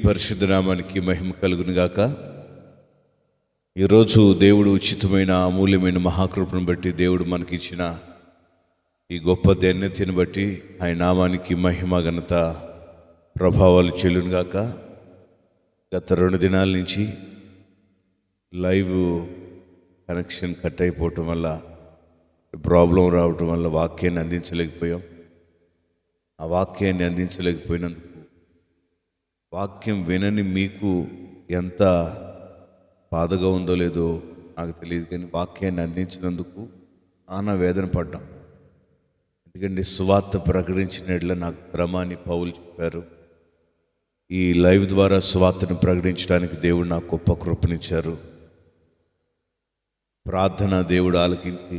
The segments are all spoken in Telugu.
పరిశుద్ధ నామానికి మహిమ కలుగును గాక. ఈరోజు దేవుడు ఉచితమైన అమూల్యమైన మహాకృపను బట్టి దేవుడు మనకిచ్చిన ఈ గొప్ప ధన్యతను బట్టి ఆయన నామానికి మహిమ ఘనత ప్రభావాలు చెల్లును గాక. గత 2 దినాల నుంచి లైవ్ కనెక్షన్ కట్ అయిపోవటం వల్ల, ప్రాబ్లం రావటం వల్ల వాక్యాన్ని అందించలేకపోయాం. ఆ వాక్యాన్ని అందించలేకపోయినందుకు వాక్యం వినని మీకు ఎంత బాధగా ఉందో లేదో నాకు తెలియదు, కానీ వాక్యాన్ని అందించినందుకు ఆనా వేదన పడ్డాం. ఎందుకంటే సువార్త ప్రకటించినట్ల నాకు శ్రమాని పౌలు చెప్పారు. ఈ లైవ్ ద్వారా సువార్తను ప్రకటించడానికి దేవుడు నాకు గొప్ప కృపనిచ్చారు. ప్రార్థన దేవుడు ఆలకించి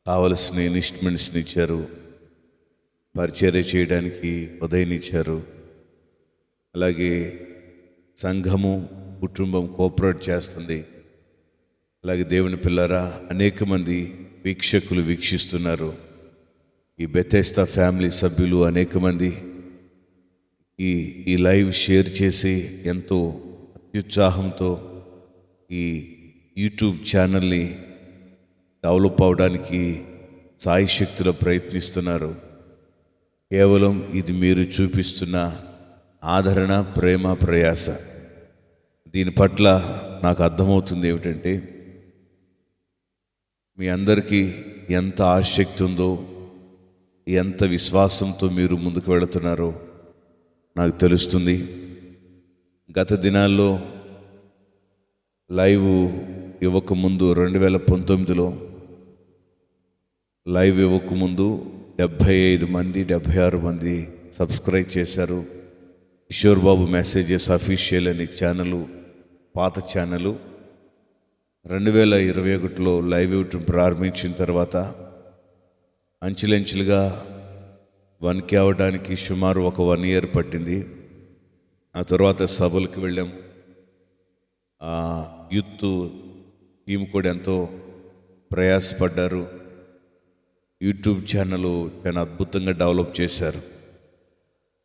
కావలసిన ఇన్స్ట్రుమెంట్స్ని ఇచ్చారు. పరిచర్య చేయడానికి ఉదయనిచ్చారు. అలాగే సంఘము కుటుంబం కోఆపరేట్ చేస్తుంది. అలాగే దేవుని పిల్లరా, అనేక మంది వీక్షకులు వీక్షిస్తున్నారు. ఈ బెతెస్దా ఫ్యామిలీ సభ్యులు అనేక మంది ఈ లైవ్ షేర్ చేసి ఎంతో అత్యుత్సాహంతో ఈ యూట్యూబ్ ఛానల్ని డెవలప్ అవడానికి సాయశక్తిలో ప్రయత్నిస్తున్నారు. కేవలం ఇది మీరు చూపిస్తున్న ఆదరణ, ప్రేమ, ప్రయాస. దీని పట్ల నాకు అర్థమవుతుంది ఏమిటంటే, మీ అందరికీ ఎంత ఆసక్తి ఉందో, ఎంత విశ్వాసంతో మీరు ముందుకు వెళుతున్నారో నాకు తెలుస్తుంది. గత దినాల్లో లైవ్ ఇవ్వకముందు 2019లో లైవ్ ఇవ్వకముందు 75 మంది 76 మంది సబ్స్క్రైబ్ చేశారు. కిషోర్ బాబు మెసేజెస్ అఫీషియల్ అని ఛానలు, పాత ఛానలు 2021లో లైవ్ ఇవ్వటం ప్రారంభించిన తర్వాత అంచెలంచెలుగా 1K అవ్వడానికి సుమారు ఒక 1 year పట్టింది. ఆ తర్వాత సభలకు వెళ్ళాం. యూత్ టీం కూడా ఎంతో ప్రయాసపడ్డారు. యూట్యూబ్ ఛానల్ చాలా అద్భుతంగా డెవలప్ చేశారు.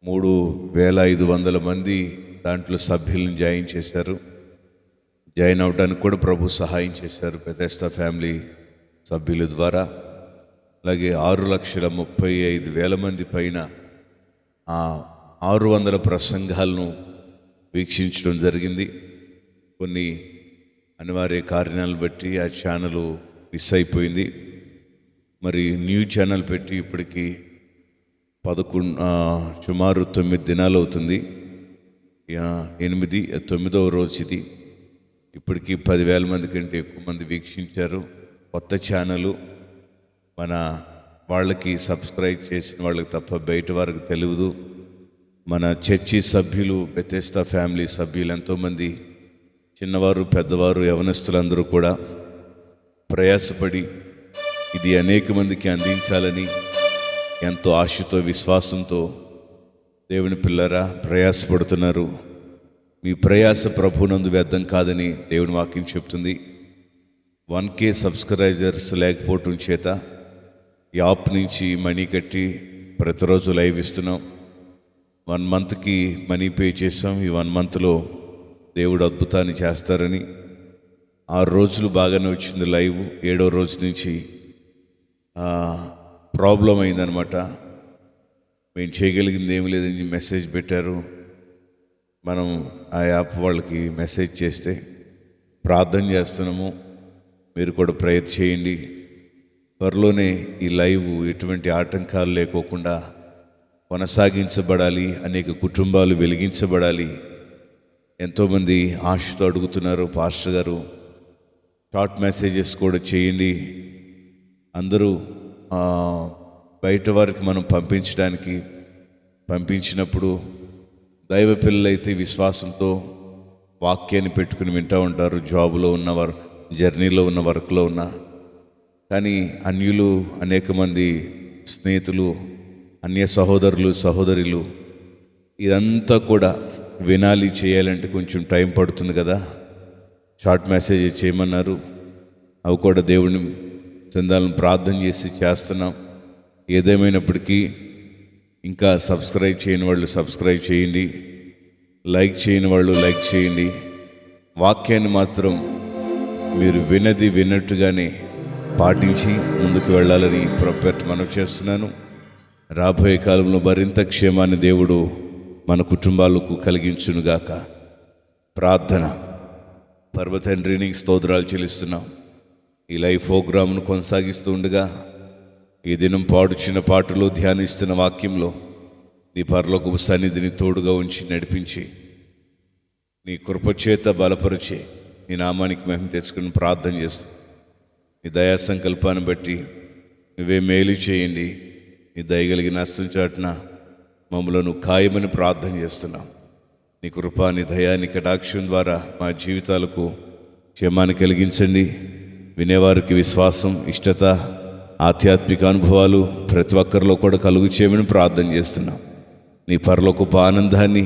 3500 మంది దాంట్లో సభ్యులను జాయిన్ చేశారు. జాయిన్ అవడానికి కూడా ప్రభు సహాయం చేశారు బెతెస్దా ఫ్యామిలీ సభ్యుల ద్వారా. అలాగే 6,35,000 మంది పైన 600 ప్రసంగాలను వీక్షించడం జరిగింది. కొన్ని అనివార్య కారణాలను బట్టి ఆ ఛానల్ మిస్ అయిపోయింది. మరి న్యూ ఛానల్ పెట్టి ఇప్పటికీ సుమారు 9 దినాలు అవుతుంది. 9వ రోజు ఇది. ఇప్పటికీ 10,000 మంది కంటే ఎక్కువ మంది వీక్షించారు. కొత్త ఛానలు, మన వాళ్ళకి సబ్స్క్రైబ్ చేసిన వాళ్ళకి తప్ప బయట వారికి తెలియదు. మన చర్చి సభ్యులు, బెతెస్దా ఫ్యామిలీ సభ్యులు ఎంతోమంది, చిన్నవారు, పెద్దవారు, యవనస్తులందరూ కూడా ప్రయాసపడి ఇది అనేక మందికి అందించాలని ఎంతో ఆశతో, విశ్వాసంతో దేవుని పిల్లరా ప్రయాసపడుతున్నారు. మీ ప్రయాస ప్రభునందు వ్యర్థం కాదని దేవుని వాక్యం చెప్తుంది. 1K సబ్స్క్రైబర్స్ లేకపోవటం చేత యాప్ నుంచి మనీ కట్టి ప్రతిరోజు లైవ్ ఇస్తున్నాం. 1 monthకి మనీ పే చేసాం. ఈ 1 monthలో దేవుడు అద్భుతాన్ని చేస్తారని. 6 రోజులు బాగానే వచ్చింది లైవ్. 7వ రోజు నుంచి ప్రాబ్లం అయిందనమాట. మేము చేయగలిగింది ఏమి లేదని మెసేజ్ పెట్టారు. మనం ఆ యాప్ వాళ్ళకి మెసేజ్ చేస్తే ప్రార్థన చేస్తున్నాము, మీరు కూడా ప్రేయర్ చేయండి, త్వరలోనే ఈ లైవ్ ఎటువంటి ఆటంకాలు లేకోకుండా కొనసాగించబడాలి, అనేక కుటుంబాలు వెలిగించబడాలి. ఎంతోమంది ఆశతో అడుగుతున్నారు, పాస్టర్ గారు షార్ట్ మెసేజెస్ కూడా చేయండి. అందరూ బయట వారికి మనం పంపించినప్పుడు దైవ పిల్లలైతే విశ్వాసంతో వాక్యాన్ని పెట్టుకుని వింటూ ఉంటారు. జాబులో ఉన్నవారు, జర్నీలో ఉన్న, వర్క్లో ఉన్న. కానీ అన్యులు, అనేక మంది స్నేహితులు, అన్య సహోదరులు, సహోదరులు ఇదంతా కూడా వినాలి, చేయాలంటే కొంచెం టైం పడుతుంది కదా. షార్ట్ మెసేజ్ చేయమన్నారు. అవి కూడా దేవుని చందాలను ప్రార్థన చేసి చేస్తున్నాం. ఏదేమైనప్పటికీ ఇంకా సబ్స్క్రైబ్ చేయని వాళ్ళు సబ్స్క్రైబ్ చేయండి. లైక్ చేయని వాళ్ళు లైక్ చేయండి. వాక్యాన్ని మాత్రం మీరు విన్నట్టుగానే పాటించి ముందుకు వెళ్ళాలని ప్రొపెట్ మనం చేస్తున్నాను. రాబోయే కాలంలో మరింత క్షేమాన్ని దేవుడు మన కుటుంబాలకు కలిగించునుగాక. ప్రార్థన. పర్వతండ్రి, నీకు స్తోత్రాలు చెల్లిస్తున్నాం. ఈ లైవ్ ప్రోగ్రామ్ను కొనసాగిస్తూ ఉండగా ఈ దినం పాడుచున్న పాటలో ధ్యానిస్తున్న వాక్యంలో నీ పరలోకపు సన్నిధిని తోడుగా ఉంచి నడిపించి నీ కృపచేత బలపరిచి నీ నామానికి మహిమ తెచ్చుకుని ప్రార్థన చేస్తాం. నీ దయా సంకల్పాన్ని బట్టి నువ్వే మేలు చేయండి. నీ దయగలిగిన నష్టం చాటున మమ్మలను ఖాయమని ప్రార్థన చేస్తున్నాం. నీ కృపా, నీ దయా, నీ కటాక్షం ద్వారా మా జీవితాలకు క్షేమాన్ని కలిగించండి. వినేవారికి విశ్వాసం, ఇష్టత, ఆధ్యాత్మిక అనుభవాలు ప్రతి ఒక్కరిలో కూడా కలుగు చేయమని ప్రార్థన చేస్తున్నాం. నీ పరలోకపు ఆనందాన్ని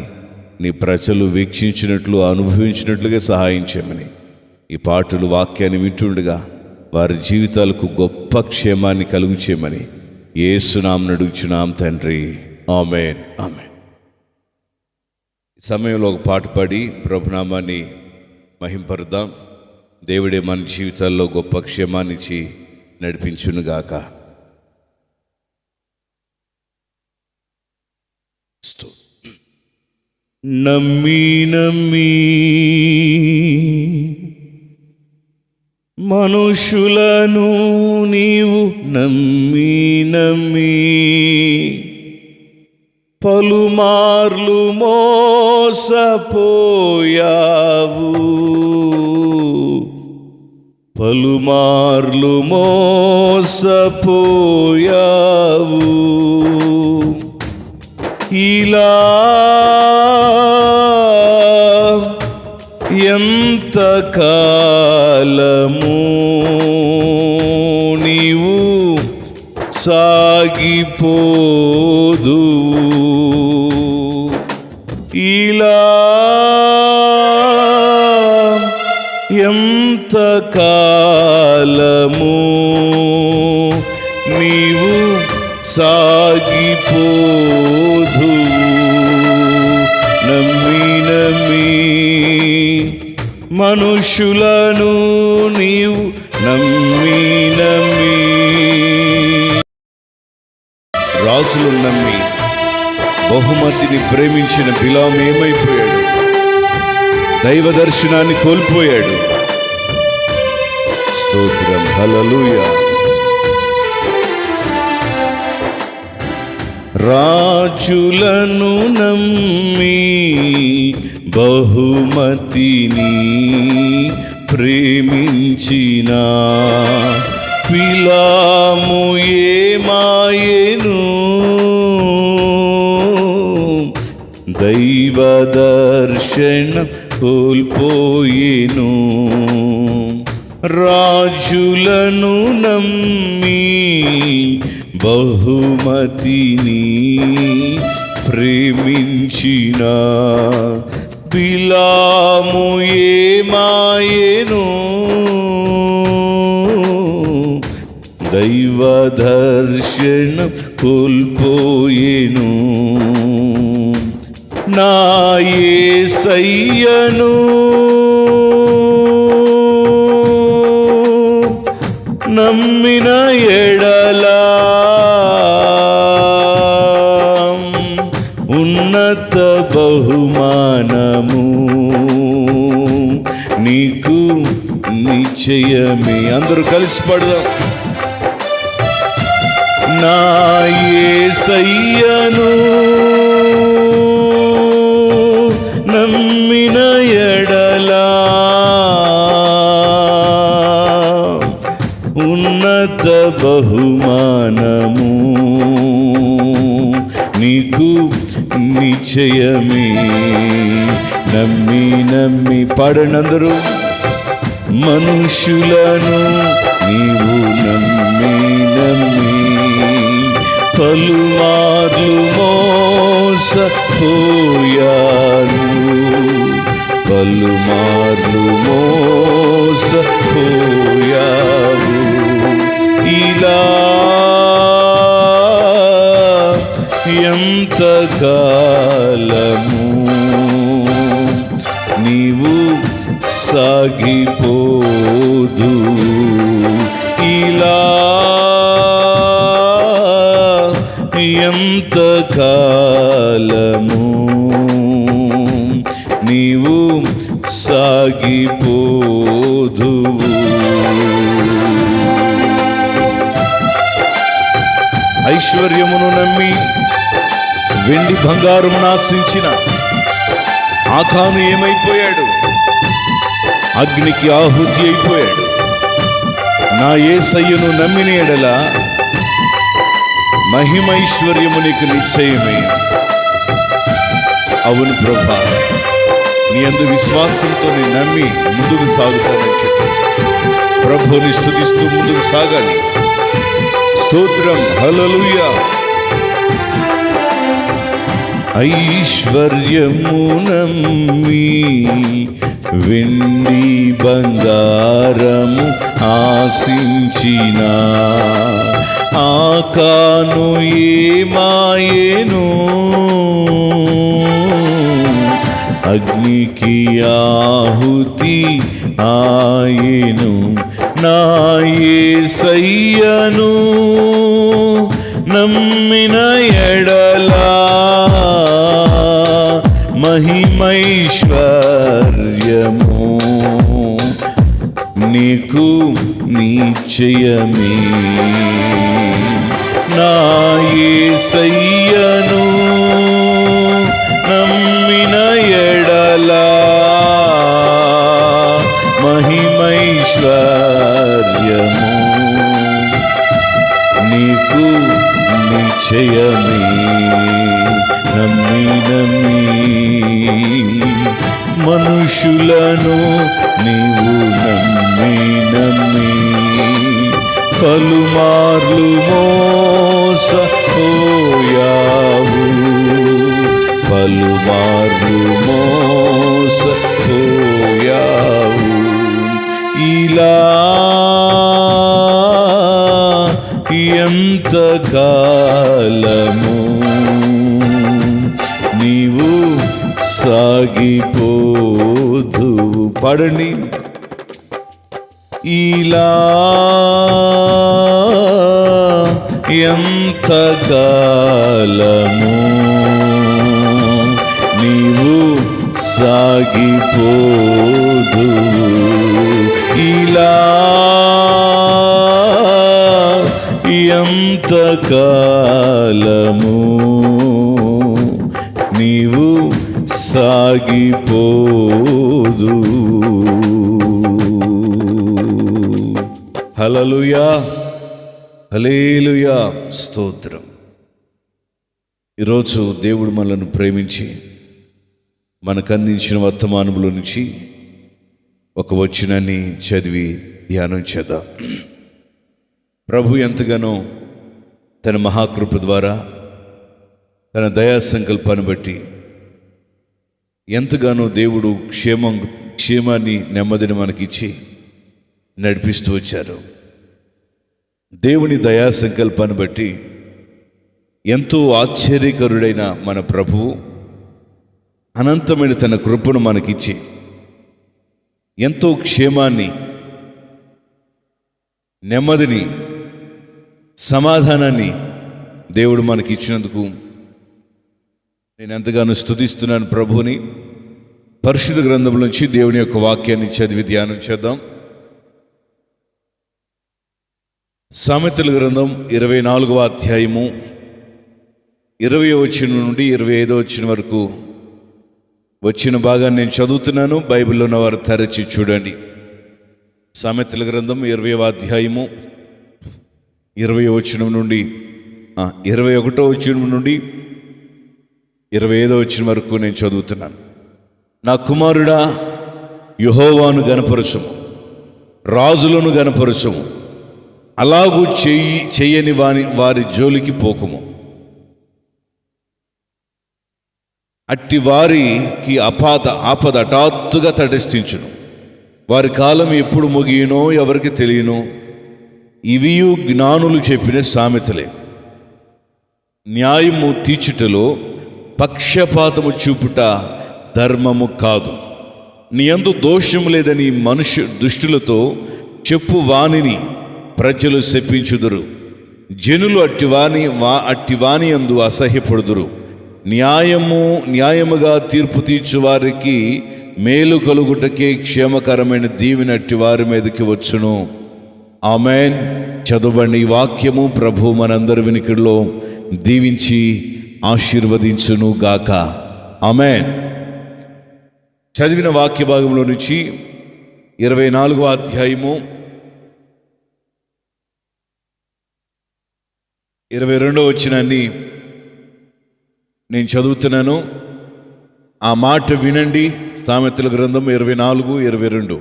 నీ ప్రజలు వీక్షించినట్లు, అనుభవించినట్లుగా సహాయం చేయమని ఈ పాటలు, వాక్యాన్ని వింటుండగా వారి జీవితాలకు గొప్ప క్షేమాన్ని కలుగు చేయమని యేసు నామమున అడుగుచున్నాం తండ్రి. ఆమేన్, ఆమేన్. ఈ సమయంలో ఒక పాట పాడి ప్రభునామాన్ని మహింపరుద్దాం. దేవుడే మన జీవితాల్లో గొప్ప క్షేమాన్నిచ్చి నడిపించునుగాక. నమ్మి నమ్మి మనుషులను నీవు నమ్మి నమ్మి పలుమార్లు మోసపోయావు, పలుమార్లు మోసపోయావు. ఇలా ఎంతకాలము నీవు సాగిపోదు, ఇలా ఎంతకాలము నీవు సాగిపోదు. నమ్మి నమ్మి మనుషులను నీవు నమ్మి నమ్మి, రాజులను నమ్మి బహుమతిని ప్రేమించిన బిలాము ఏమైపోయాడు? దైవ దర్శనాన్ని కోల్పోయాడు. స్తోత్రం, హల్లెలూయా. రాజులను నమ్మి బహుమతిని ప్రేమించిన బిలాము ఏమాయెను? దైవ దర్శనం కోల్పోయెను. రాజులను నమ్మి బహుమతిని ప్రేమించిన బిలాము ఏమాయెను? దైవ దర్శనం కోల్పోయెను. నా యేసయ్యను నమ్మిన ఎడలా ఉన్నత బహుమానము నీకు నిశ్చయమే. అందరూ కలిసి పడదాం. నా యేసయ్యను నమ్మిన ఎడలా ఉన్నత బహుమానము నీకు నిశ్చయమే. నమ్మి నమ్మి పాడనందరూ మనుషులను నీవు నమ్మి నమ్మి పలుమార్లు మోసపోయాను, పలుమార్లు మోసపోయావు. ఇలా ఎంతకాలము సాగిపోదు ఇలా ఎంత కాలము నీవు సాగిపోదు. ఐశ్వర్యమును నమ్మి వెండి బంగారమును ఆశించిన ఆకాను ఏమైపోయాడు? అగ్నికి ఆహుతి అయిపోయాడు. నా యేసయ్యను నమ్మిన ఎడల మహిమైశ్వర్యము నీకు నిశ్చయమే. అవును ప్రభా, నీ యందు విశ్వాసంతో నేను నమ్మి ముందుకు సాగుతానని చెప్పి ప్రభువుని స్తుతిస్తూ ముందుకు సాగాలి. స్తోత్రం, హల్లెలూయా. ఐశ్వర్యము నమ్మి వెండి బంగారము ఆశించిన ఆకాను ఏమాయెను? అగ్నికి ఆహుతి ఆయెను. నా యేసయ్యను నమ్మిన ఎడలా మహిమైశ్వర్యము నీకు నిశ్చయమే. నా యేసయ్యను నమ్మిన ఎడలా మహిమైశ్వర్యము నీకు నిశ్చయమే. నమ్మి నమ్మి మనుషులను నీవు నమ్మి నమ్మి పలుమార్లు మోసపోయావు, పలుమార్లు మోసపోయావు. ఇలా ఎంత కాలము నీవు సాగిపోదు. పాడండి. ఇలా ఎంత కాలము నీవు సాగిపోదు. ఇలా ఎంత కాలము నీవు సాగిపోదు. హల్లెలూయా, హల్లెలూయా, స్తోత్రం. ఈరోజు దేవుడు మనల్ని ప్రేమించి మనకు అందించిన వర్తమానంలో నుంచి ఒక వచనాన్ని చదివి ధ్యానం చేద్దాం. ప్రభు ఎంతగానో తన మహాకృప ద్వారా తన దయా సంకల్పాన్ని బట్టి ఎంతగానో దేవుడు క్షేమాన్ని నెమ్మదిని మనకిచ్చి నడిపిస్తూ వచ్చారు. దేవుని దయా సంకల్పాన్ని బట్టి ఎంతో ఆశ్చర్యకరుడైన మన ప్రభువు అనంతమైన తన కృపను మనకిచ్చి ఎంతో క్షేమాన్ని, నెమ్మదిని, సమాధానాన్ని దేవుడు మనకి ఇచ్చినందుకు నేను ఎంతగానో స్తుతిస్తున్నాను ప్రభువుని. పరిశుద్ధ గ్రంథం నుంచి దేవుని యొక్క వాక్యాన్ని చదివి ధ్యానం చేద్దాం. సామెతల గ్రంథం 24వ అధ్యాయము 20వ వచనం నుండి 25వ వచనం వరకు వచ్చిన భాగాన్ని నేను చదువుతున్నాను. బైబిల్లో ఉన్న వారు తెరచి చూడండి. సామెతల గ్రంథం 20వ అధ్యాయము 20వ వచనం నుండి 21వ వచనం నుండి 25వ వచనం వరకు నేను చదువుతున్నాను. నా కుమారుడా, యెహోవాను గనపరచుము, రాజులను గనపరచుము, అలాగూ చెయ్యని వారి జోలికి పోకుము. అట్టి వారికి ఆపద హఠాత్తుగా తటస్థించును. వారి కాలం ఎప్పుడు ముగియునో ఎవరికి తెలియనో. ఇవియు జ్ఞానులు చెప్పిన సామెతలే. న్యాయము తీర్చుటలో పక్షపాతము చూపుట ధర్మము కాదు. నీ యందు దోషము లేదని దుష్టులతో చెప్పు వానిని ప్రజలు శపించుదురు. జనులు అట్టివాని యందు అసహ్యపడుదురు. న్యాయముగా తీర్పు తీర్చు వారికి మేలు కలుగుటకే క్షేమకరమైన దీవెన అట్టి వారి మీదకి వచ్చును. ఆమెన్. చదవండి ఈ వాక్యము. ప్రభు మనందరి వినికిడిలో దీవించి ఆశీర్వదించును గాక. ఆమెన్. చదివిన వాక్య భాగంలో నుంచి 24వ అధ్యాయము 22వ వచనాన్ని నేను చదువుతున్నాను. ఆ మాట వినండి. సామెతల గ్రంథం 24:22.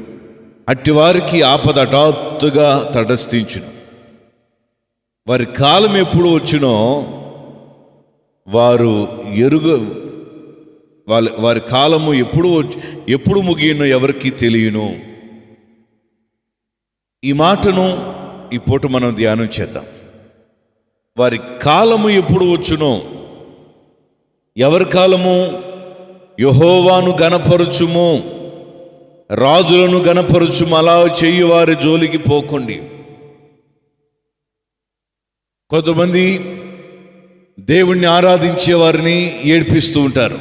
అట్టి వారికి ఆపద హఠాత్తుగా తటస్థించును. వారి కాలం ఎప్పుడు వచ్చినో వారి కాలము ఎప్పుడు ముగియనో ఎవరికి తెలియను. ఈ మాటను ఈ పూట మనం ధ్యానం చేద్దాం. వారి కాలము ఎప్పుడు వచ్చునో, ఎవరి కాలము? యెహోవాను గణపరచుము, రాజులను గణపరచుము, అలా చెయ్యి వారి జోలికి పోకండి. కొంతమంది దేవుణ్ణి ఆరాధించే వారిని ఏడ్పిస్తూ ఉంటారు.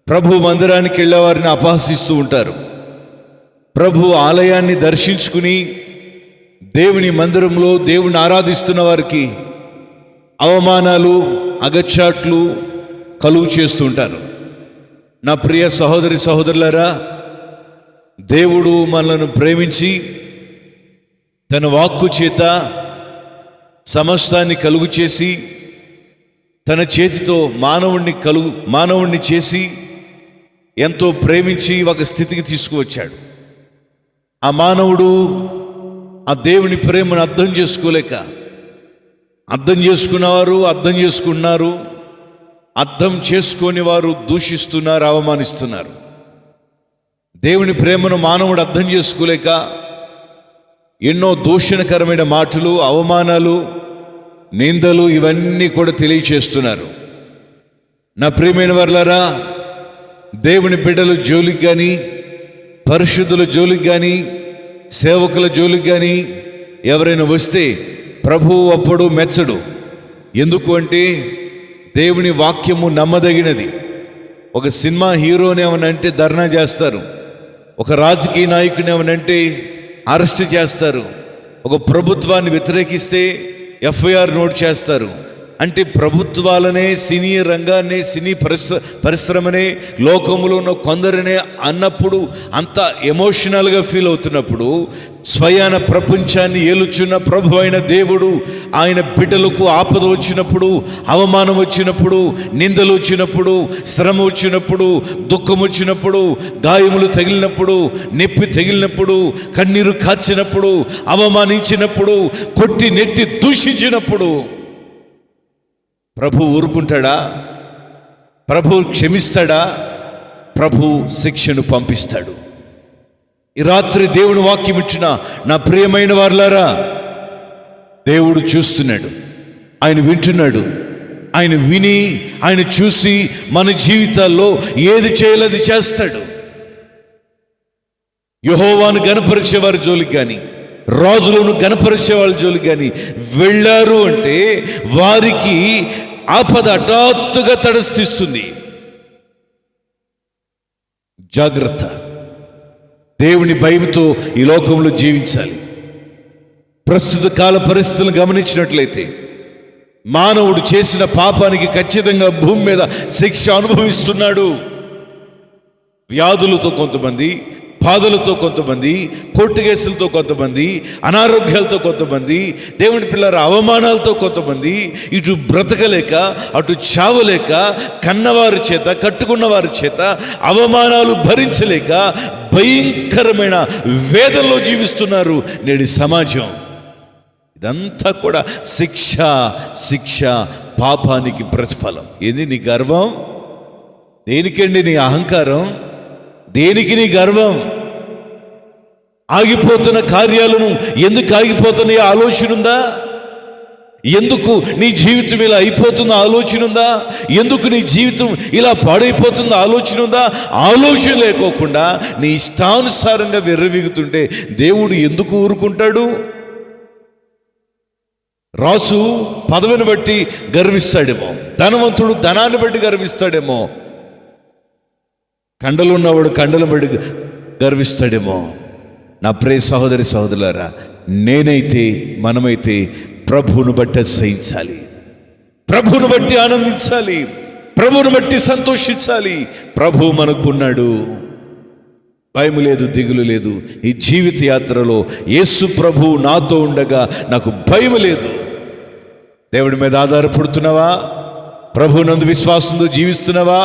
ప్రభు మందిరానికి వెళ్ళే వారిని అపహసిస్తూ ఉంటారు. ప్రభు ఆలయాన్ని దర్శించుకుని దేవుని మందిరంలో దేవుని ఆరాధిస్తున్న వారికి అవమానాలు, అగచాట్లు కలుగు చేస్తూ ఉంటారు. నా ప్రియ సహోదరి సహోదరులారా, దేవుడు మనలను ప్రేమించి తన వాక్కు చేత సమస్తాన్ని కలుగు చేసి తన చేతితో మానవుణ్ణి చేసి ఎంతో ప్రేమించి ఒక స్థితికి తీసుకువచ్చాడు. ఆ మానవుడు ఆ దేవుని ప్రేమను అర్థం చేసుకోలేక, అర్థం చేసుకున్నవారు అర్థం చేసుకున్నారు, అర్థం చేసుకొని వారు దూషిస్తున్నారు, అవమానిస్తున్నారు. దేవుని ప్రేమను మానవుడు అర్థం చేసుకోలేక ఎన్నో దూషణకరమైన మాటలు, అవమానాలు, నిందలు ఇవన్నీ కూడా తెలియచేస్తున్నారు. నా ప్రియమైన వారలారా, దేవుని బిడ్డల జోలికి కానీ, పరిశుద్ధుల జోలికి కానీ, సేవకుల జోలికి కానీ ఎవరైనా వస్తే ప్రభువు అప్పుడు మెచ్చడు. ఎందుకు అంటే దేవుని వాక్యము నమ్మదగినది. ఒక సినిమా హీరోని ఏమనంటే ధర్నా చేస్తారు, ఒక రాజకీయ నాయకుని ఏమనంటే అరెస్ట్ చేస్తారు, ఒక ప్రభుత్వాన్ని వ్యతిరేకిస్తే ఎఫ్ఐఆర్ నోట్ చేస్తారు. అంటే ప్రభుత్వాలనే, సినీ రంగాన్ని, సినీ పరిశ్రమనే, లోకములో ఉన్న కొందరినే అన్నప్పుడు, అంత ఎమోషనల్గా ఫీల్ అవుతున్నప్పుడు, స్వయాన ప్రపంచాన్ని ఏలుచున్న ప్రభు అయిన దేవుడు ఆయన బిడ్డలకు ఆపద వచ్చినప్పుడు, అవమానం వచ్చినప్పుడు, నిందలు వచ్చినప్పుడు, శ్రమ వచ్చినప్పుడు, దుఃఖం వచ్చినప్పుడు, గాయములు తగిలినప్పుడు, నొప్పి తగిలినప్పుడు, కన్నీరు కాచినప్పుడు, అవమానించినప్పుడు, కొట్టి నెట్టి దూషించినప్పుడు ప్రభు ఊరుకుంటాడా? ప్రభు క్షమిస్తాడా? ప్రభు శిక్షను పంపిస్తాడు. ఈ రాత్రి దేవుని వాక్యం ఇచ్చిన నా ప్రియమైన వారలారా, దేవుడు చూస్తున్నాడు, ఆయన వింటున్నాడు. ఆయన విని, ఆయన చూసి మన జీవితాల్లో ఏది చేయాలో అది చేస్తాడు. యెహోవాను గణపరిచే వారి జోలికి కానీ, రాజులను గణపరిచే వాళ్ళ జోలికి కానీ వెళ్ళారు అంటే వారికి ఆపద హఠాత్తుగా తటస్థిస్తుంది. జాగ్రత్త. దేవుని భయంతో ఈ లోకంలో జీవించాలి. ప్రస్తుత కాల పరిస్థితులను గమనించినట్లయితే మానవుడు చేసిన పాపానికి ఖచ్చితంగా భూమి మీద శిక్ష అనుభవిస్తున్నాడు. వ్యాధులతో కొంతమంది, బాధలతో కొంతమంది, కోర్టు కేసులతో కొంతమంది, అనారోగ్యాలతో కొంతమంది, దేవుని పిల్లల అవమానాలతో కొంతమంది, ఇటు బ్రతకలేక అటు చావలేక, కన్నవారి చేత, కట్టుకున్న వారి చేత అవమానాలు భరించలేక భయంకరమైన వేదనలో జీవిస్తున్నారు నేటి సమాజం. ఇదంతా కూడా శిక్ష పాపానికి ప్రతిఫలం. ఏది నీ గర్వం? దేనికండి నీ అహంకారం? దేనికి నీ గర్వం? ఆగిపోతున్న కార్యాలను ఎందుకు ఆగిపోతున్నాయో ఆలోచన ఉందా? ఎందుకు నీ జీవితం ఇలా అయిపోతుందో ఆలోచన ఉందా? ఎందుకు నీ జీవితం ఇలా పాడైపోతుందో ఆలోచన ఉందా? ఆలోచన లేకోకుండా నీ ఇష్టానుసారంగా విర్రవీగుతుంటే దేవుడు ఎందుకు ఊరుకుంటాడు? రాజు పదవిని బట్టి గర్విస్తాడేమో, ధనవంతుడు ధనాన్ని బట్టి గర్విస్తాడేమో, కండలు ఉన్నవాడు కండలను బట్టి గర్విస్తాడేమో. నా ప్రియ సహోదరి సహోదరులారా, నేనైతే మనమైతే ప్రభువును బట్టి సహించాలి, ప్రభువును బట్టి ఆనందించాలి, ప్రభువును బట్టి సంతోషించాలి. ప్రభువు మనకున్నాడు, భయం లేదు, దిగులు లేదు. ఈ జీవిత యాత్రలో యేసు ప్రభువు నాతో ఉండగా నాకు భయం లేదు. దేవుడి మీద ఆధారపడుతున్నావా? ప్రభువునందు విశ్వాసంతో జీవిస్తున్నావా?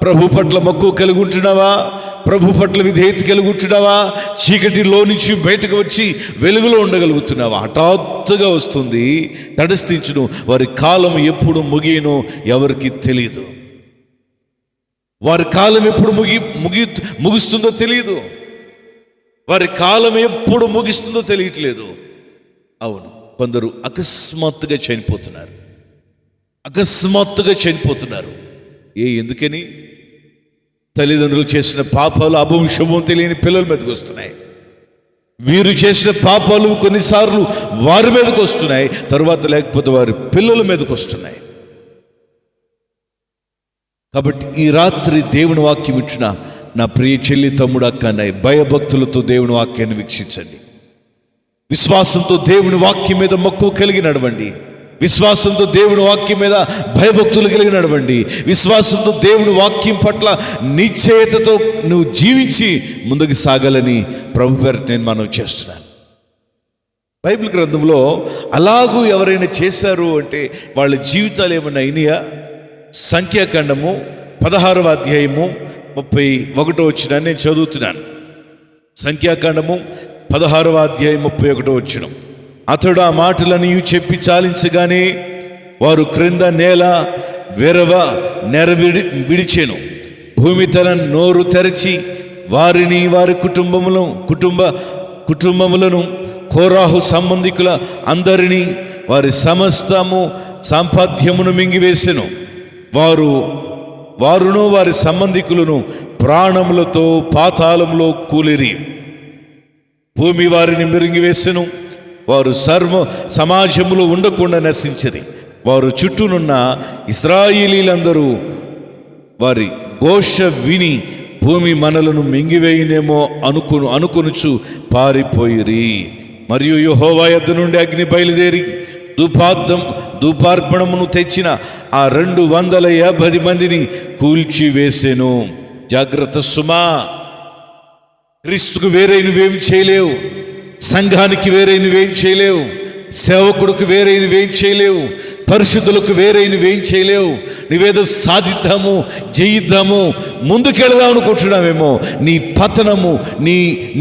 ప్రభు పట్ల మక్కువ కలిగి ఉంటున్నావా? ప్రభు పట్ల విధేయత కలిగి ఉంటున్నావా? చీకటిలో నుంచి బయటకు వచ్చి వెలుగులో ఉండగలుగుతున్నావా? హఠాత్తుగా వస్తుంది, తటస్థించును. వారి కాలం ఎప్పుడు ముగియనో ఎవరికి తెలియదు. వారి కాలం ఎప్పుడు ముగిస్తుందో తెలియదు. వారి కాలం ఎప్పుడు ముగిస్తుందో తెలియట్లేదు. అవును, కొందరు అకస్మాత్తుగా చనిపోతున్నారు, అకస్మాత్తుగా చనిపోతున్నారు. ఎందుకని? తల్లిదండ్రులు చేసిన పాపాలు అభంశుభం తెలియని పిల్లల మీదకి వస్తున్నాయి. వీరు చేసిన పాపాలు కొన్నిసార్లు వారి మీదకి వస్తున్నాయి, తరువాత లేకపోతే వారి పిల్లల మీదకి వస్తున్నాయి. కాబట్టి ఈ రాత్రి దేవుని వాక్యం ఇచ్చిన నా ప్రియ చెల్లి, తమ్ముడు, అక్క, అన్నయ్య, భయభక్తులతో దేవుని వాక్యాన్ని వీక్షించండి. విశ్వాసంతో దేవుని వాక్యం మీద మక్కువ కలిగి నడవండి. విశ్వాసంతో దేవుని వాక్యం మీద భయభక్తులు కలిగి నడవండి. విశ్వాసంతో దేవుని వాక్యం పట్ల నిశ్చయతతో నువ్వు జీవించి ముందుకు సాగాలని ప్రభు పేరిట నేను మనవి చేస్తున్నాను. బైబిల్ గ్రంథంలో అలాగూ ఎవరైనా చేశారు అంటే వాళ్ళ జీవితాలు ఏమన్నా అయినాయా? సంఖ్యాకాండము 16వ అధ్యాయము 31వ వచనం నేను చదువుతున్నాను. సంఖ్యాకాండము 16వ అధ్యాయం 31వ వచనం. అతడు ఆ మాటలను చెప్పి చాలించగానే వారు క్రింద నేల విడిచెను. భూమి తన నోరు తెరచి వారిని వారి కుటుంబములను కోరాహు సంబంధికుల అందరినీ వారి సమస్తము సంపాద్యమును మింగివేసెను. వారును వారి సంబంధికులను ప్రాణములతో పాతాళంలో కూలిరి. భూమి వారిని మింగివేసెను. వారు సర్వ సమాజములో ఉండకుండా నశించిరి. వారు చుట్టూనున్న ఇశ్రాయేలీలందరూ వారి ఘోష విని భూమి మనలను మింగివేయనేమో అనుకొనుచు పారిపోయిరి. మరియు యెహోవా యొద్ద నుండి అగ్ని బయలుదేరి ధూపార్పణమును తెచ్చిన ఆ 250 మందిని కూల్చివేసెను. జాగ్రత్త సుమా, క్రీస్తుకు వేరే నువ్వేం చేయలేవు, సంఘానికి వేరే నువ్వేం చేయలేవు, సేవకుడికి వేరే నువ్వేం చేయలేవు, పరిశుద్ధులకు వేరే నువ్వేం చేయలేవు. నువ్వేదో సాధిద్దాము, జయిద్దాము, ముందుకెళదాం అనుకుంటున్నావేమో. నీ పతనము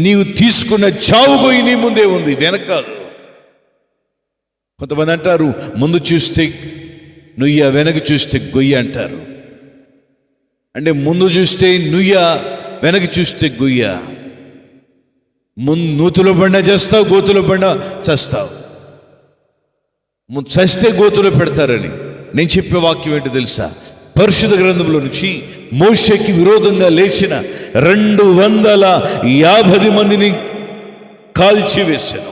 నీవు తీసుకున్న చావుగోయి నీ ముందే ఉంది, వెనకాదు. కొంతమంది అంటారు, ముందు చూస్తే నుయ్య, వెనక చూస్తే గొయ్యి అంటారు. అంటే ముందు చూస్తే నుయ్య, వెనక చూస్తే గొయ్య. నూతులో పడినా చేస్తావు, గోతులో పడినా చేస్తావు. చస్తే గోతులో పెడతారని నేను చెప్పే వాక్యం ఏంటో తెలుసా? పరిశుద్ధ గ్రంథంలో నుంచి మోషేకి విరోధంగా లేచిన 250 మందిని కాల్చివేశాను.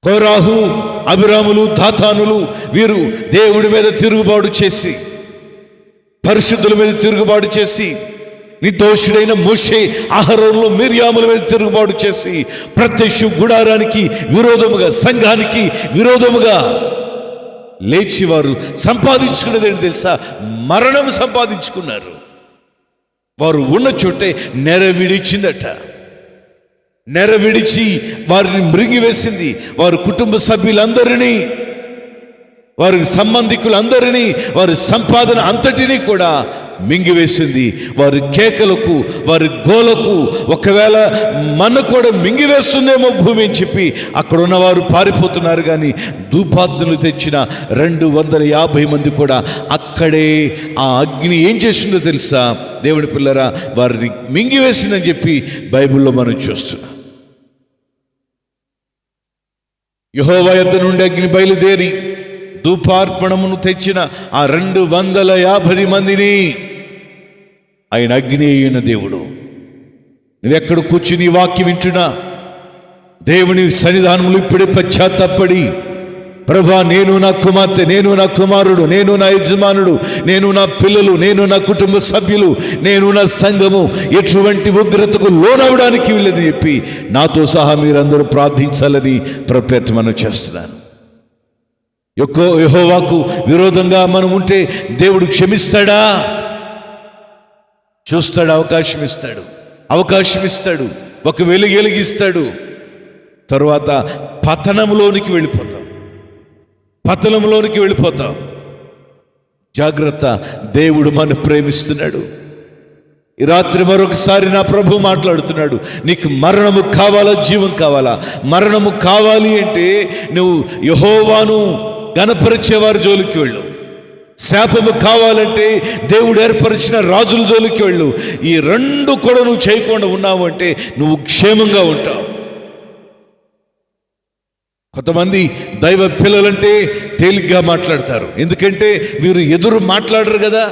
కోరాహు, అబిరాములు, దాతానులు వీరు దేవుడి మీద తిరుగుబాటు చేసి, పరిశుద్ధుల మీద తిరుగుబాటు చేసి, నిర్దోషుడైన మోషే, అహరోనులు, మిర్యాముల మీద తిరుగుబాటు చేసి ప్రత్యక్ష గుడారానికి విరోధముగా, సంఘానికి విరోధముగా లేచి వారు సంపాదించుకున్నది ఏంటి తెలుసా? మరణం సంపాదించుకున్నారు. వారు ఉన్న చోటే నెర విడిచిందట. నెర విడిచి వారిని మృంగివేసింది. వారి కుటుంబ సభ్యులందరినీ, వారి సంబంధికులందరినీ, వారి సంపాదన అంతటినీ కూడా మింగివేసింది. వారి కేకలకు, వారి గోలకు ఒకవేళ మన కూడా మింగివేస్తుందేమో భూమి అని చెప్పి అక్కడ ఉన్నవారు పారిపోతున్నారు. కానీ ధూపాత్తులు తెచ్చిన 250 మంది కూడా అక్కడే ఆ అగ్ని ఏం చేసిందో తెలుసా? దేవుడి పిల్లరా, వారిని మింగివేసిందని చెప్పి బైబిల్లో మనం చూస్తున్నాం. యెహోవా యొద్ద నుండి అగ్ని బయలుదేరి ధూపార్పణమును తెచ్చిన ఆ 250 మందిని ఆయన అగ్ని అయిన దేవుడు. నువ్వెక్కడ కూర్చుని వాక్యం వింటున్నా దేవుని సన్నిధానములు ఇప్పుడే పశ్చాత్తాపడి, ప్రభా, నేను నా కుమార్తె, నేను నా కుమారుడు, నేను నా యజమానుడు, నేను నా పిల్లలు, నేను నా కుటుంబ సభ్యులు, నేను నా సంఘము ఎటువంటి ఉగ్రతకు లోనవడానికి వీళ్ళని చెప్పి నాతో సహా మీరందరూ ప్రార్థించాలని మనం చేస్తున్నాను. యెహోవాకు విరోధంగా మనం ఉంటే దేవుడు క్షమిస్తాడా? చూస్తాడు, అవకాశం ఇస్తాడు, ఒక వెలిగిస్తాడు. తరువాత పతనంలోనికి వెళ్ళిపోతాం. జాగ్రత్త, దేవుడు మనం ప్రేమిస్తున్నాడు. ఈ రాత్రి మరొకసారి నా ప్రభు మాట్లాడుతున్నాడు. నీకు మరణము కావాలా, జీవం కావాలా? మరణము కావాలి అంటే నువ్వు యెహోవాను గణపరిచేవారి జోలికి వెళ్ళు. శాపము కావాలంటే దేవుడు ఏర్పరిచిన రాజుల జోలికి వెళ్ళు. ఈ 2 కూడా నువ్వు చేయకుండా ఉన్నావు అంటే నువ్వు క్షేమంగా ఉంటావు. కొంతమంది దైవ పిల్లలంటే తేలిగ్గా మాట్లాడతారు, ఎందుకంటే వీరు ఎదురు మాట్లాడరు కదా.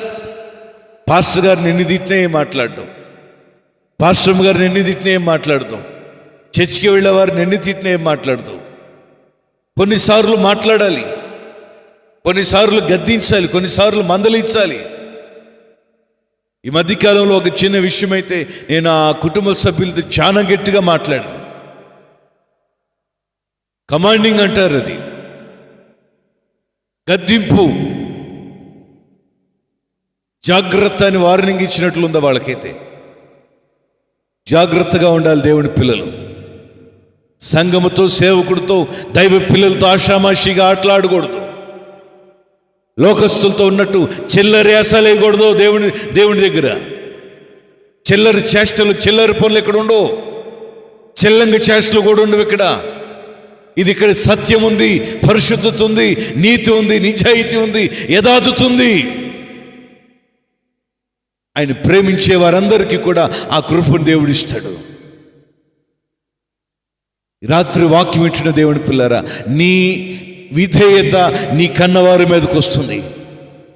పాస్టర్ గారిని ఎన్ని తిట్టినా ఏం మాట్లాడడం, పాస్టర్ గారిని ఎన్ని తిట్టినా ఏం మాట్లాడదాం, చర్చికి వెళ్ళేవారిని ఎన్ని తిట్టినా ఏం మాట్లాడదాం. కొన్నిసార్లు మాట్లాడాలి, కొన్నిసార్లు గద్దించాలి, కొన్నిసార్లు మందలించాలి. ఈ మధ్యకాలంలో ఒక చిన్న విషయం అయితే నేను ఆ కుటుంబ సభ్యులతో చాలా గట్టిగా మాట్లాడాను. కమాండింగ్ అంటారు, అది గద్దింపు. జాగ్రత్త అని వార్నింగ్ ఇచ్చినట్లుందా వాళ్ళకైతే. జాగ్రత్తగా ఉండాలి దేవుని పిల్లలు. సంఘముతో, సేవకుడితో, దైవ పిల్లలతో ఆషామాషిగా ఆటలాడకూడదు. లోకస్తులతో ఉన్నట్టు చిల్లరి వేయకూడదు. దేవుని దగ్గర చిల్లరి చేష్టలు, చిల్లరి పనులు ఎక్కడ ఉండవు. చిల్లంగి చేష్టలు కూడా ఉండవు ఇక్కడ. ఇక్కడ సత్యం ఉంది, పరిశుద్ధత ఉంది, నీతి ఉంది, నిజాయితీ ఉంది, యథార్థత ఉంది. ఆయన ప్రేమించే వారందరికీ కూడా ఆ కృపను దేవుడు ఇస్తాడు. రాత్రి వాక్యం వింటున్న దేవుని పిల్లరా, నీ విధేయత నీ కన్నవారి మీదకి వస్తుంది,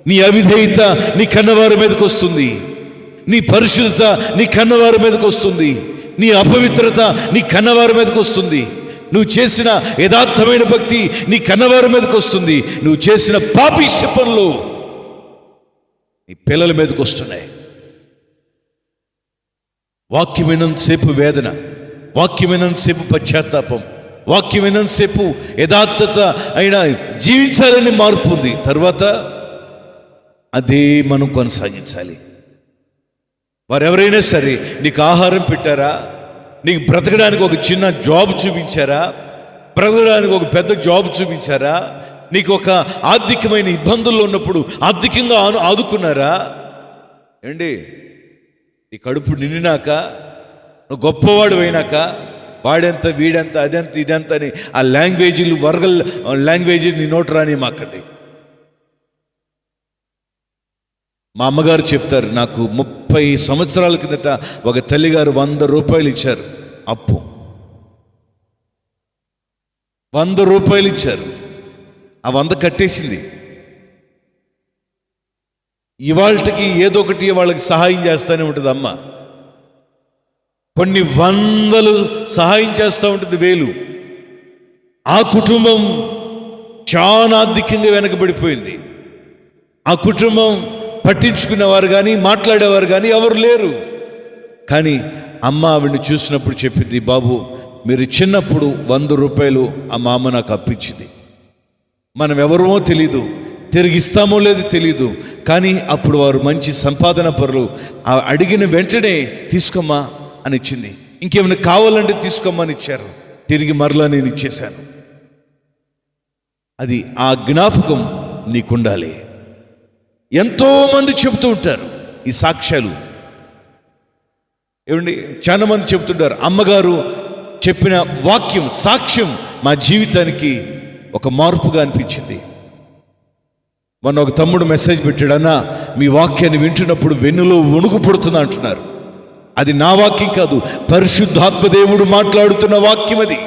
నీ అవిధేయత నీ కన్నవారి మీదకి వస్తుంది, నీ పరిశుద్ధత నీ కన్నవారి మీదకి వస్తుంది, నీ అపవిత్రత నీ కన్నవారి మీదకి వస్తుంది, నువ్వు చేసిన యథార్థమైన భక్తి నీ కన్నవారి మీదకి వస్తుంది, నువ్వు చేసిన పాపిష్ట పనులు నీ పిల్లల మీదకి వస్తున్నాయి. వాక్యమైనంతసేపు వేదన, వాక్యమైనంతసేపు పశ్చాత్తాపం, వాక్యమైనంతసేపు యథార్థత అయినా జీవించాలని మార్పు ఉంది. తర్వాత అదే మనం కొనసాగించాలి. వారెవరైనా సరే నీకు ఆహారం పెట్టారా, నీకు బ్రతకడానికి ఒక చిన్న జాబ్ చూపించారా, బ్రతకడానికి ఒక పెద్ద జాబ్ చూపించారా, నీకు ఒక ఆర్థికమైన ఇబ్బందుల్లో ఉన్నప్పుడు ఆర్థికంగా ఆదుకున్నారా? ఏండి, నీ కడుపు నిండినాక, నువ్వు గొప్పవాడు అయినాక వాడెంత, వీడెంత, అదెంత, ఇదెంత అని ఆ లాంగ్వేజీలు, వర్గల్ లాంగ్వేజీ నీ నోటు రాని మాకండి. మా అమ్మగారు చెప్తారు, నాకు 30 సంవత్సరాల కిందట ఒక తల్లిగారు 100 రూపాయలు ఇచ్చారు అప్పు. 100 రూపాయలు ఇచ్చారు, ఆ 100 కట్టేసింది. ఇవాళకి ఏదో ఒకటి వాళ్ళకి సహాయం చేస్తూనే ఉంటుంది అమ్మ. కొన్ని వందలు సహాయం చేస్తూ ఉంటుంది, 1000. ఆ కుటుంబం చాలా ఆర్థికంగా వెనకబడిపోయింది. ఆ కుటుంబం పట్టించుకునేవారు కానీ, మాట్లాడేవారు కానీ ఎవరు లేరు. కానీ అమ్మ ఆవిడని చూసినప్పుడు చెప్పింది, బాబు మీరు చిన్నప్పుడు 100 రూపాయలు ఆ మా అమ్మ నాకు అప్పించింది. మనం ఎవరమో తెలీదు, తిరిగిస్తామో లేదో తెలీదు, కానీ అప్పుడు వారు మంచి సంపాదన పరులు. అడిగిన వెంటనే తీసుకోమ్మా అని ఇచ్చింది. ఇంకేమైనా కావాలంటే తీసుకోమ్మని ఇచ్చారు. తిరిగి మరలా నేను ఇచ్చేశాను. అది ఆ జ్ఞాపకం నీకుండాలి. ఎంతోమంది చెప్తూ ఉంటారు ఈ సాక్ష్యాలు. ఏమండి, చాలా మంది చెప్తుంటారు, అమ్మగారు చెప్పిన వాక్యం, సాక్ష్యం మా జీవితానికి ఒక మార్పుగా అనిపించింది. మొన్న ఒక తమ్ముడు మెసేజ్ పెట్టాడన్నా, మీ వాక్యాన్ని వింటున్నప్పుడు వెన్నులో వణుకు పుడుతుంది అంటున్నారు. అది నా వాక్యం కాదు, పరిశుద్ధాత్మ దేవుడు మాట్లాడుతున్న వాక్యం. అది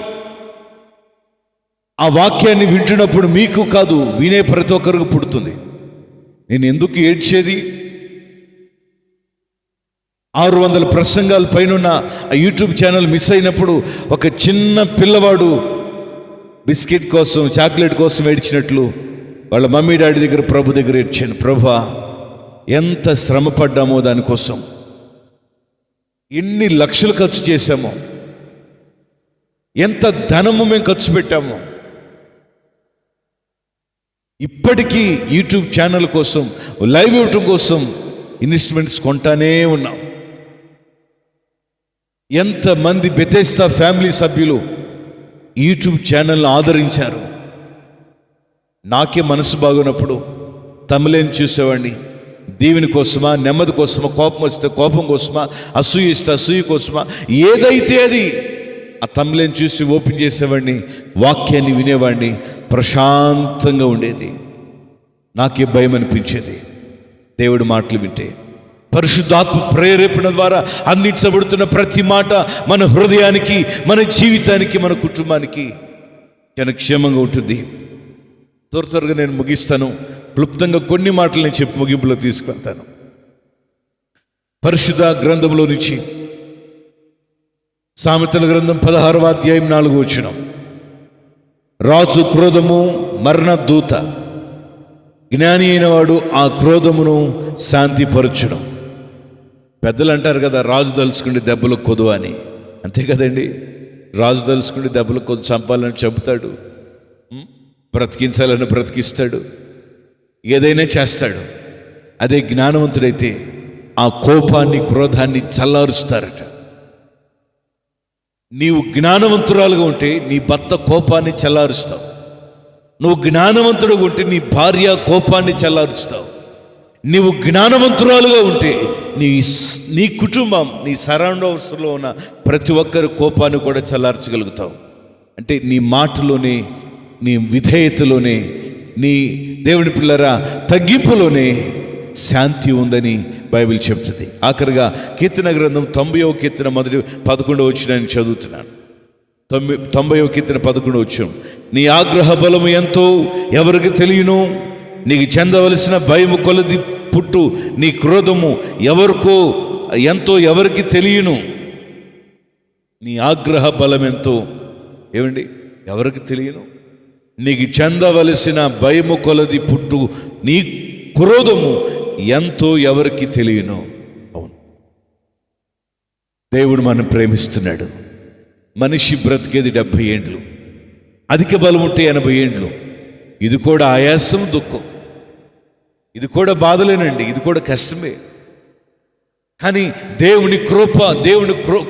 ఆ వాక్యాన్ని వింటున్నప్పుడు మీకు కాదు, వినే ప్రతి ఒక్కరికి పుడుతుంది. నేను ఎందుకు ఏడ్చేది? 600 ప్రసంగాల పైన ఆ యూట్యూబ్ ఛానల్ మిస్ అయినప్పుడు ఒక చిన్న పిల్లవాడు బిస్కెట్ కోసం, చాక్లెట్ కోసం ఏడ్చినట్లు వాళ్ళ మమ్మీ డాడీ దగ్గర, ప్రభు దగ్గర ఏడ్చాను. ప్రభా, ఎంత శ్రమ పడ్డామో దానికోసం, ఎన్ని లక్షలు ఖర్చు చేశామో, ఎంత ధనము మేము ఖర్చు పెట్టామో. ఇప్పటికీ యూట్యూబ్ ఛానల్ కోసం, లైవ్ ఇవ్వటం కోసం ఇన్వెస్ట్మెంట్స్ కొంటానే ఉన్నాం. ఎంతమంది బెతెస్దా ఫ్యామిలీ సభ్యులు యూట్యూబ్ ఛానల్ని ఆదరించారు. నాకే మనసు బాగున్నప్పుడు తమిళని చూసేవాడిని. దీవెని కోసమా, నెమ్మది కోసమా, కోపం వస్తే కోపం కోసమా, అసూయ ఇస్తే అసూయ కోసమా, ఏదైతే అది ఆ తమిళని చూసి ఓపెన్ చేసేవాడిని, వాక్యాన్ని వినేవాడిని. ప్రశాంతంగా ఉండేది. నాకే భయం అనిపించేది దేవుడి మాటలు వింటే. పరిశుద్ధాత్మ ప్రేరేపణ ద్వారా అందించబడుతున్న ప్రతి మాట మన హృదయానికి, మన జీవితానికి, మన కుటుంబానికి క్షేమంగా ఉంటుంది. త్వరగా నేను ముగిస్తాను. క్లుప్తంగా కొన్ని మాటలు నేను చెప్పి ముగింపులో తీసుకెళ్తాను. పరిశుద్ధ గ్రంథంలో నుంచి సామెతల గ్రంథం 16వ అధ్యాయం 4వ వచనం. రాజు క్రోధము మరణ దూత, జ్ఞాని అయిన వాడు ఆ క్రోధమును శాంతిపరచడం. పెద్దలు అంటారు కదా, రాజు తలుచుకుంటే దెబ్బలు కొదు అని. అంతే కదండి, రాజు తలుచుకుంటే దెబ్బలు కొదు, చంపాలని చెబుతాడు, బ్రతికించాలని బ్రతికిస్తాడు, ఏదైనా చేస్తాడు. అదే జ్ఞానవంతుడైతే ఆ కోపాన్ని, క్రోధాన్ని చల్లారుస్తారట. నీవు జ్ఞానవంతురాలుగా ఉంటే నీ భర్త కోపాన్ని చల్లారుస్తావు. నువ్వు జ్ఞానవంతుడు ఉంటే నీ భార్య కోపాన్ని చల్లారుస్తావు. నీవు జ్ఞానవంతురాలుగా ఉంటే నీ కుటుంబం, నీ సరౌండర్స్లో ఉన్న ప్రతి ఒక్కరి కోపాన్ని కూడా చల్లార్చగలుగుతావు. అంటే నీ మాటలోనే, నీ విధేయతలోనే, నీ దేవుని పిల్లరా తగ్గింపులోనే శాంతి ఉందని బైబిల్ చెప్తుంది. ఆఖరిగా కీర్తన గ్రంథం 90వ కీర్తన మొదటి 11వ వచనాన్ని చదువుతున్నాను. 90వ కీర్తన 11వ వచనం. నీ ఆగ్రహ బలము ఎంతో ఎవరికి తెలియను, నీకు చెందవలసిన భయము కొలది పుట్టు నీ క్రోధము ఎవరికో ఎంతో ఎవరికి తెలియను. నీ ఆగ్రహ బలం ఎంతో ఏమండి ఎవరికి తెలియను, నీకు చెందవలసిన భయము కొలది పుట్టు నీ క్రోధము ఎంతో ఎవరికి తెలియను. అవును, దేవుడు మనం ప్రేమిస్తున్నాడు. మనిషి బ్రతికేది 70 ఏండ్లు, అధిక బలం ఉంటే 80 ఏండ్లు. ఇది కూడా ఆయాసం, దుఃఖం, ఇది కూడా బాధలేనండి, ఇది కూడా కష్టమే. కానీ దేవుని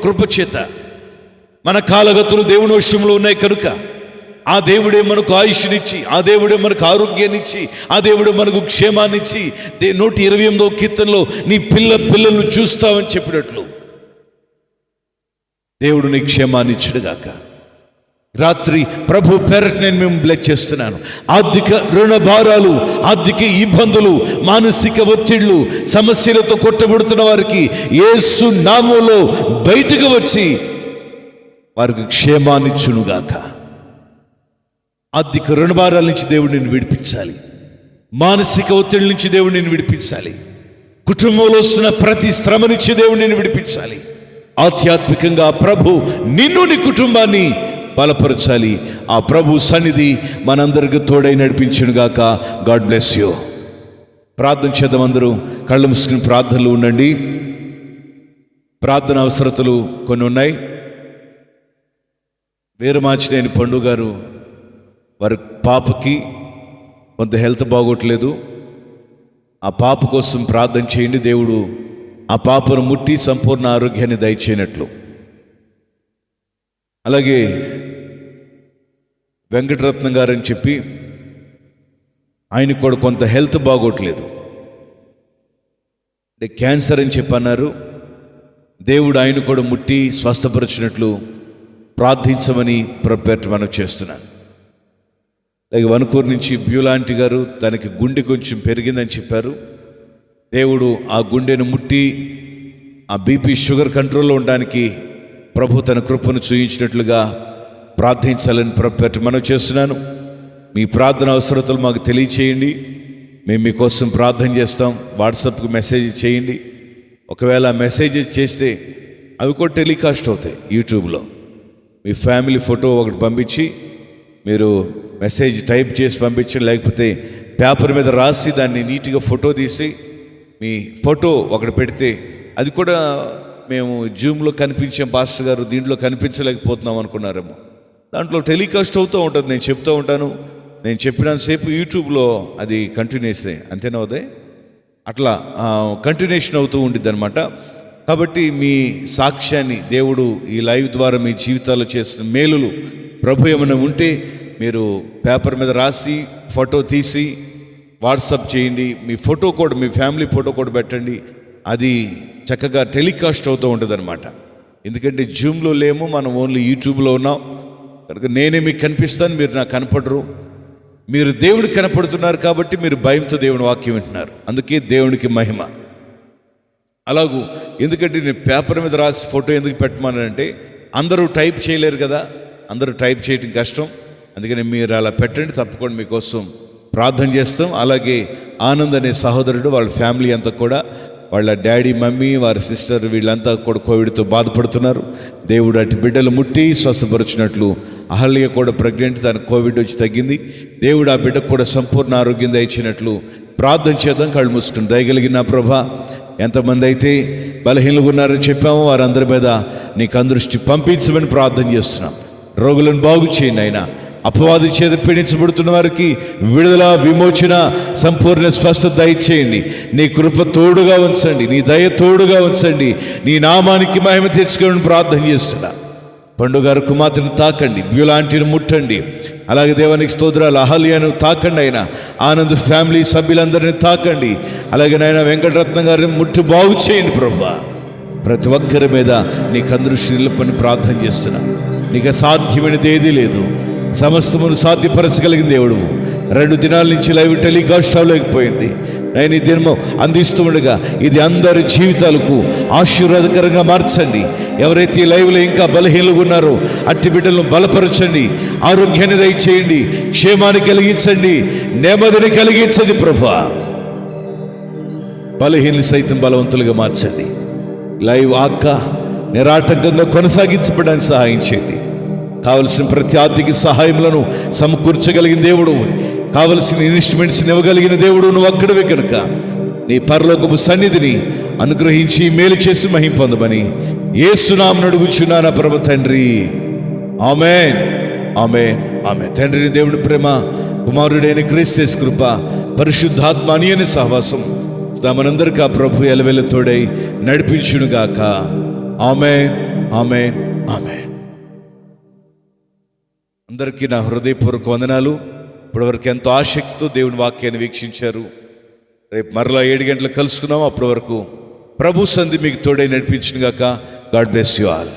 కృప చేత మన కాలగతులు దేవుని వశంలో ఉన్నాయి కనుక ఆ దేవుడే మనకు ఆయుష్నిచ్చి, ఆ దేవుడే మనకు ఆరోగ్యాన్నిచ్చి, ఆ దేవుడే మనకు క్షేమాన్నిచ్చి 128వ కీర్తనలో నీ పిల్లలను చూస్తావని చెప్పినట్లు దేవుడు నీ క్షేమాన్నిచ్చుడుగాక. రాత్రి ప్రభు పేరట నేను మేము బ్లెస్ చేస్తున్నాను. ఆర్థిక రుణ భారాలు, ఆర్థిక ఇబ్బందులు, మానసిక ఒత్తిళ్లు, సమస్యలతో కొట్టబడుతున్న వారికి యేసు నామములో బయటకు వచ్చి వారికి క్షేమాన్నిచ్చునుగాక. ఆర్థిక రుణభారాల నుంచి దేవుడు నిన్ను విడిపించాలి. మానసిక ఒత్తిడి నుంచి దేవుడు నిన్ను విడిపించాలి. కుటుంబంలో వస్తున్న ప్రతి శ్రమ నుంచి దేవుడు నిన్ను విడిపించాలి. ఆధ్యాత్మికంగా ప్రభు నిన్ను, నీ కుటుంబాన్ని బలపరచాలి. ఆ ప్రభు సన్నిధి మనందరికి తోడై నడిపించునుగాక. God bless you. ప్రార్థన చేద్దాం. అందరూ కళ్ళు మూసుకుని ప్రార్థనలు ఉండండి. ప్రార్థన అవసరతలు కొన్ని ఉన్నాయి. వీరమాచినేని పండు గారు, వారి పాపకి కొంత హెల్త్ బాగోట్లేదు. ఆ పాప కోసం ప్రార్థన చేయండి. దేవుడు ఆ పాపను ముట్టి సంపూర్ణ ఆరోగ్యాన్ని దయచేయనట్లు. అలాగే వెంకటరత్నం గారు అని చెప్పి ఆయనకు కూడా కొంత హెల్త్ బాగోట్లేదు, అంటే క్యాన్సర్ అని చెప్పి అన్నారు. దేవుడు ఆయన కూడా ముట్టి స్వస్థపరిచినట్లు ప్రార్థించమని మనం చేస్తున్నాను. అలాగే వనకూరు నుంచి బ్యూలాంటి గారు, తనకి గుండె కొంచెం పెరిగిందని చెప్పారు. దేవుడు ఆ గుండెను ముట్టి ఆ బీపీ షుగర్ కంట్రోల్లో ఉండడానికి ప్రభు తన కృపను చూయించినట్లుగా ప్రార్థించాలని మనం చేస్తున్నాను. మీ ప్రార్థన అవసరతలు మాకు తెలియచేయండి. మేము మీకోసం ప్రార్థన చేస్తాం. వాట్సాప్కి మెసేజ్ చేయండి. ఒకవేళ మెసేజ్ చేస్తే అవి కూడా టెలికాస్ట్ అవుతాయి యూట్యూబ్లో. మీ ఫ్యామిలీ ఫోటో ఒకటి పంపించి మీరు మెసేజ్ టైప్ చేసి పంపించండి, లేకపోతే పేపర్ మీద రాసి దాన్ని నీట్గా ఫోటో తీసి మీ ఫోటో ఒకటి పెడితే అది కూడా మేము జూమ్లో కనిపించాం పాస్టర్ గారు, దీంట్లో కనిపించలేకపోతున్నాం అనుకున్నారేమో. దాంట్లో టెలికాస్ట్ అవుతూ ఉంటుంది. నేను చెప్తూ ఉంటాను, నేను చెప్పినంతసేపు యూట్యూబ్లో అది కంటిన్యూస్ అంతేనా ఉదయ్, అట్లా కంటిన్యూషన్ అవుతూ ఉండిద్ది అనమాట. కాబట్టి మీ సాక్ష్యాన్ని దేవుడు ఈ లైవ్ ద్వారా మీ జీవితాల్లో చేసిన మేలులు ప్రభు ఏమైనా ఉంటే మీరు పేపర్ మీద రాసి ఫోటో తీసి వాట్సాప్ చేయండి. మీ ఫోటో కూడా, మీ ఫ్యామిలీ ఫోటో కూడా పెట్టండి. అది చక్కగా టెలికాస్ట్ అవుతూ ఉంటుంది అనమాట. ఎందుకంటే జూమ్లో లేము, మనం ఓన్లీ యూట్యూబ్లో ఉన్నాం కనుక నేనే మీకు కనిపిస్తాను, మీరు నాకు కనపడరు. మీరు దేవుడికి కనపడుతున్నారు కాబట్టి మీరు భయంతో దేవుని వాక్యం వింటున్నారు. అందుకే దేవునికి మహిమ. అలాగూ ఎందుకంటే నేను పేపర్ మీద రాసి ఫోటో ఎందుకు పెట్టమనంటే అందరూ టైప్ చేయలేరు కదా, అందరూ టైప్ చేయడం కష్టం. అందుకని మీరు అలా పెట్టండి, తప్పకుండా మీకోసం ప్రార్థన చేస్తాం. అలాగే ఆనంద్ అనే సహోదరుడు, వాళ్ళ ఫ్యామిలీ అంతా కూడా, వాళ్ళ డాడీ, మమ్మీ, వారి సిస్టర్ వీళ్ళంతా కూడా కోవిడ్తో బాధపడుతున్నారు. దేవుడు అటు బిడ్డలు ముట్టి స్వస్థపరిచినట్లు అహల్య కూడా ప్రెగ్నెంట్, దానికి కోవిడ్ వచ్చి తగ్గింది. దేవుడు ఆ బిడ్డకు కూడా సంపూర్ణ ఆరోగ్యం దయచినట్లు ప్రార్థన చేద్దాం. కళ్ళు మూసుకుని దయగలిగిన ప్రభా, ఎంతమంది అయితే బలహీనలుగా ఉన్నారని చెప్పామో వారందరి మీద నీకు అందృష్టి పంపించమని ప్రార్థన చేస్తున్నాం. రోగులను బాగు చేయండి అయినా, అపవాది చేత పీడించబడుతున్న వారికి విడుదల, విమోచన, సంపూర్ణ స్వస్థత దయచేయండి. నీ కృప తోడుగా ఉంచండి, నీ దయ తోడుగా ఉంచండి. నీ నామానికి మహిమ తెచ్చుకోవాలని ప్రార్థన చేస్తున్నా. పండుగారు కుమార్తెను తాకండి, బ్యూలాంటిని ముట్టండి. అలాగే దేవానికి స్తోత్రాలు, అహల్యను తాకండి అయినా, ఆనంద్ ఫ్యామిలీ సభ్యులందరినీ తాకండి. అలాగే నాయన వెంకటరత్నం గారిని ముట్టు బాగు చేయండి ప్రభా. ప్రతి ఒక్కరి మీద నీకు అందృష్టి నిలుపని ప్రార్థన చేస్తున్నా. నీకు అసాధ్యమైనది ఏదీ లేదు, సమస్తమును సాధ్యపరచగలిగిన దేవుడు. 2 దినాల నుంచి లైవ్ టెలికాస్ట్ అవ్వలేకపోయింది. నేను ఈ దినము అందిస్తూ ఉండగా ఇది అందరి జీవితాలకు ఆశీర్వాదకరంగా మార్చండి. ఎవరైతే ఈ లైవ్లో ఇంకా బలహీనలుగా ఉన్నారో అట్టి బిడ్డలను బలపరచండి, ఆరోగ్యాన్ని దయచేయండి, క్షేమాన్ని కలిగించండి, నెమ్మదిని కలిగించండి ప్రభా. బలహీనలు సైతం బలవంతులుగా మార్చండి. లైవ్ ఆక్క నిరాటంకంగా కొనసాగించబడడానికి సహాయం చేయండి. కావలసిన ప్రతి ఆర్థిక సహాయములను సమకూర్చగలిగిన దేవుడు, కావలసిన ఇన్వెస్ట్మెంట్స్ ఇవ్వగలిగిన దేవుడు నువ్వు అక్కడవే కనుక నీ పరలోకపు సన్నిధిని అనుగ్రహించి మేలు చేసి మహిమ పొందమని యేసు నామమున అడుగుచున్నాను ప్రభు తండ్రి. ఆమేన్, ఆమేన్, ఆమేన్. తండ్రిని దేవుని ప్రేమ, కుమారుడైన క్రీస్తు కృప, పరిశుద్ధాత్మ అన్యోన్య సహవాసం మనందరికీ ఆ ప్రభు ఎలవెల తోడై నడిపించునుగాక. ఆమేన్, ఆమేన్, ఆమేన్. అందరికీ నా హృదయపూర్వక వందనాలు. ఇప్పటివరకు ఎంతో ఆసక్తితో దేవుని వాక్యాన్ని వీక్షించారు. రేపు మరలా 7 గంటలకు కలుసుకుందాం. అప్పటి వరకు ప్రభు సంధి మీకు తోడై నడిపించునుగాక. God bless you all.